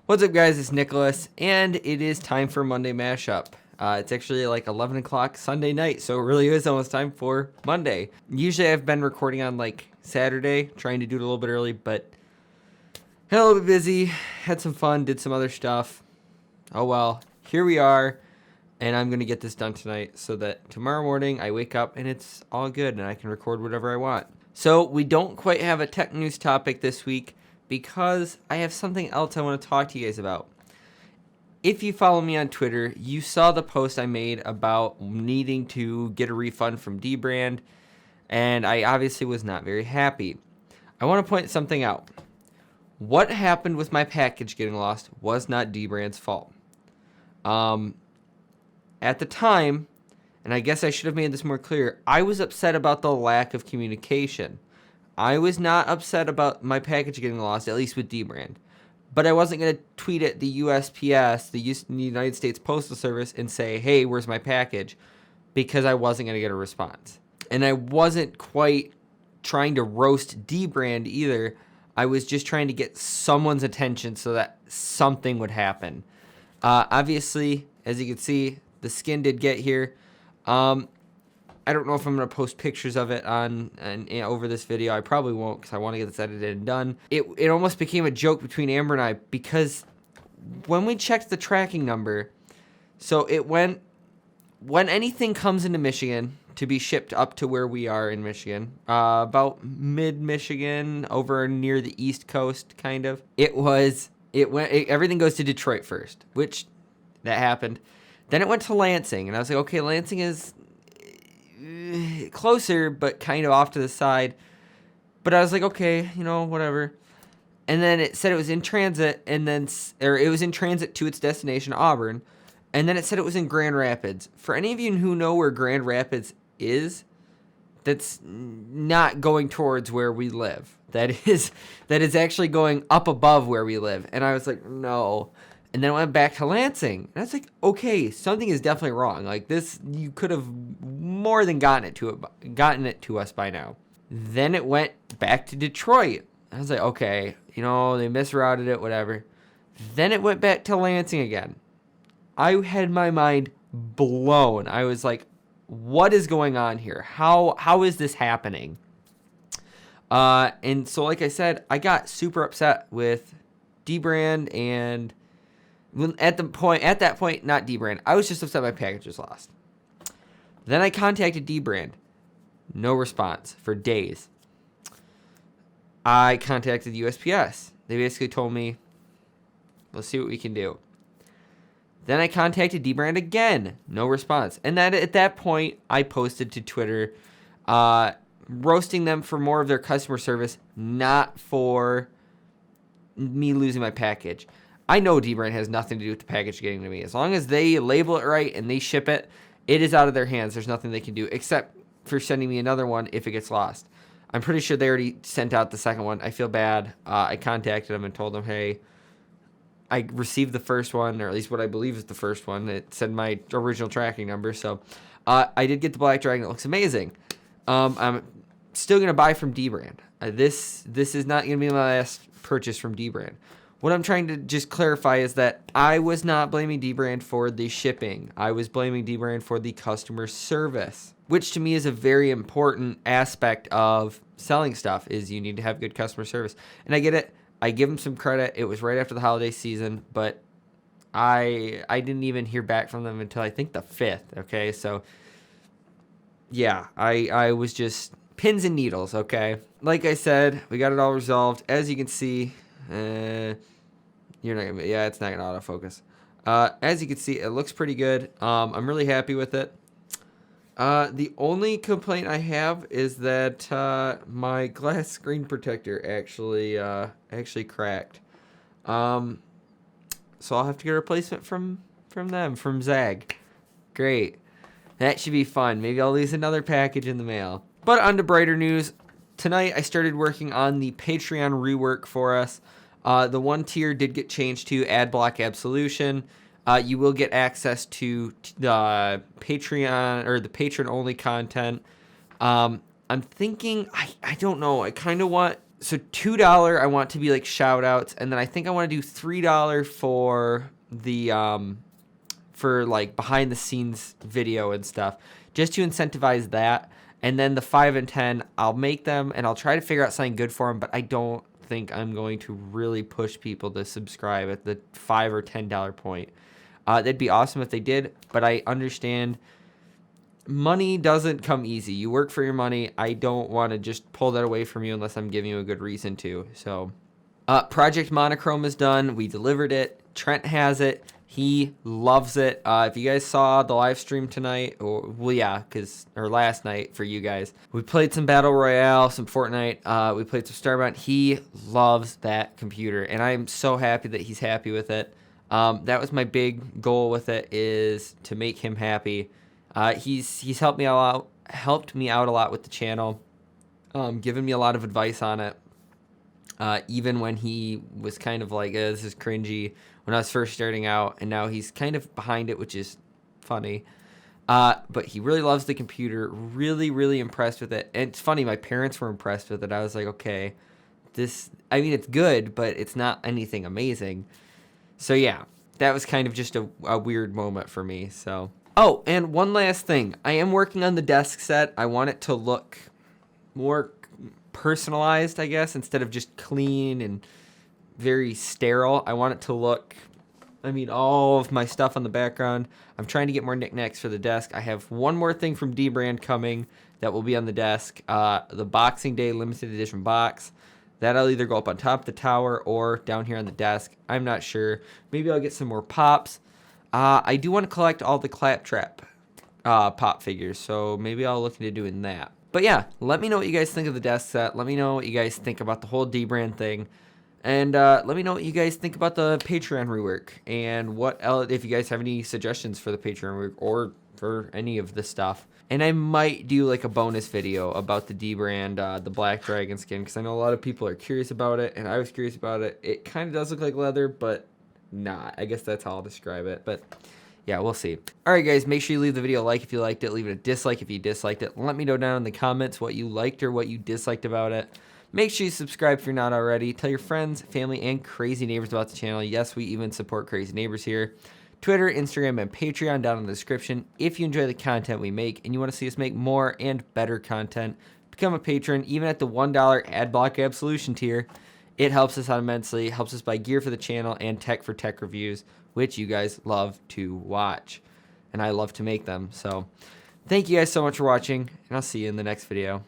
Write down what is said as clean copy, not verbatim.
What's up, guys? It's Nicholas, and it is time for Monday Mashup. It's actually like 11 o'clock Sunday night, so it really is almost time for Monday. Usually I've been recording on like Saturday, trying to do it a little bit early, but had a little bit busy, had some fun, did some other stuff. Oh well, here we are, and I'm going to get this done tonight so that tomorrow morning I wake up and it's all good and I can record whatever I want. So we don't quite have a tech news topic this week, because I have something else I want to talk to you guys about. If you follow me on Twitter, you saw the post I made about needing to get a refund from Dbrand, and I obviously was not very happy. I want to point something out. What happened with my package getting lost was not Dbrand's fault. At the time, and I guess I should have made this more clear, I was upset about the lack of communication. I was not upset about my package getting lost, at least with Dbrand. But I wasn't going to tweet at the USPS, the United States Postal Service, and say, hey, where's my package? Because I wasn't going to get a response. And I wasn't quite trying to roast Dbrand either. I was just trying to get someone's attention so that something would happen. Obviously, as you can see, the skin did get here. I don't know if I'm going to post pictures of it on over this video. I probably won't, because I want to get this edited and done. It almost became a joke between Amber and I, because when we checked the tracking number, so it went, when anything comes into Michigan to be shipped up to where we are in Michigan, about mid-Michigan, over near the East Coast, kind of, everything goes to Detroit first, which that happened. Then it went to Lansing, and I was like, okay, Lansing is closer, but kind of off to the side. But I was like, okay, whatever. And then it said it was in transit, or it was in transit to its destination, Auburn. And then it said it was in Grand Rapids. For any of you who know where Grand Rapids is, that's not going towards where we live. That is actually going up above where we live. And I was like, no. And then it went back to Lansing. And I was like, okay, something is definitely wrong. Like this, you could have more than gotten it to us by now. Then it went back to Detroit. I was like, okay, they misrouted it, whatever. Then it went back to Lansing again. I had my mind blown. I was like, what is going on here? How is this happening? And so, like I said, I got super upset with Dbrand, and at that point, not Dbrand. I was just upset my package was lost. Then I contacted Dbrand. No response for days. I contacted the USPS. They basically told me, let's see what we can do. Then I contacted Dbrand again. No response. And then at that point, I posted to Twitter, roasting them for more of their customer service, not for me losing my package. I know Dbrand has nothing to do with the package getting to me. As long as they label it right and they ship it, it is out of their hands. There's nothing they can do except for sending me another one if it gets lost. I'm pretty sure they already sent out the second one. I feel bad. I contacted them and told them, hey, I received the first one, or at least what I believe is the first one. It said my original tracking number. So I did get the Black Dragon. It looks amazing. I'm still going to buy from Dbrand. This is not going to be my last purchase from Dbrand. What I'm trying to just clarify is that I was not blaming Dbrand for the shipping. I was blaming Dbrand for the customer service, which to me is a very important aspect of selling stuff, is you need to have good customer service. And I get it. I give them some credit. It was right after the holiday season, but I didn't even hear back from them until I think the 5th, okay? So, yeah, I was just pins and needles, okay? Like I said, we got it all resolved. As you can see, it's not gonna autofocus. As you can see, it looks pretty good. I'm really happy with it. The only complaint I have is that my glass screen protector actually cracked. So I'll have to get a replacement from Zag. Great. That should be fun. Maybe I'll lose another package in the mail. But on to brighter news. Tonight I started working on the Patreon rework for us. The one tier did get changed to Ad Block Absolution. You will get access to the Patreon, or the patron-only content. I'm thinking, I don't know, I kind of want So $2 I want to be like shout outs, and then I think I want to do $3 for the for like behind the scenes video and stuff, just to incentivize that. And then the 5 and 10, I'll make them and I'll try to figure out something good for them, but I don't think I'm going to really push people to subscribe at the $5 or $10 point. That'd be awesome if they did, but I understand money doesn't come easy. You work for your money. I don't want to just pull that away from you unless I'm giving you a good reason to. So, Project Monochrome is done. We delivered it. Trent has it. He loves it. If you guys saw the live stream tonight, or last night for you guys, we played some Battle Royale, some Fortnite. We played some Starbound. He loves that computer, and I'm so happy that he's happy with it. That was my big goal with it, is to make him happy. He's helped me out a lot with the channel, given me a lot of advice on it. Even when he was kind of like, this is cringy when I was first starting out, and now he's kind of behind it, which is funny. But he really loves the computer, really, really impressed with it. And it's funny, my parents were impressed with it. I was like, okay, it's good, but it's not anything amazing. So yeah, that was kind of just a weird moment for me. So, oh, and one last thing. I am working on the desk set. I want it to look more personalized, I guess, instead of just clean and very sterile. I want it to look, all of my stuff on the background. I'm trying to get more knickknacks for the desk. I have one more thing from Dbrand coming that will be on the desk. The Boxing Day limited edition box. That'll either go up on top of the tower or down here on the desk. I'm not sure. Maybe I'll get some more pops. I do want to collect all the Claptrap pop figures, so maybe I'll look into doing that. But yeah, let me know what you guys think of the desk set. Let me know what you guys think about the whole Dbrand thing. And let me know what you guys think about the Patreon rework. And what else, if you guys have any suggestions for the Patreon rework or for any of this stuff. And I might do like a bonus video about the Dbrand, the Black Dragon skin, because I know a lot of people are curious about it, and I was curious about it. It kind of does look like leather, but not. I guess that's how I'll describe it. But yeah, we'll see. All right, guys, make sure you leave the video a like if you liked it. Leave it a dislike if you disliked it. Let me know down in the comments what you liked or what you disliked about it. Make sure you subscribe if you're not already. Tell your friends, family, and crazy neighbors about the channel. Yes, we even support crazy neighbors here. Twitter, Instagram, and Patreon down in the description. If you enjoy the content we make and you want to see us make more and better content, become a patron, even at the $1 ad block absolution tier. It helps us out immensely. Helps us buy gear for the channel and tech for tech reviews, which you guys love to watch. And I love to make them. So thank you guys so much for watching, and I'll see you in the next video.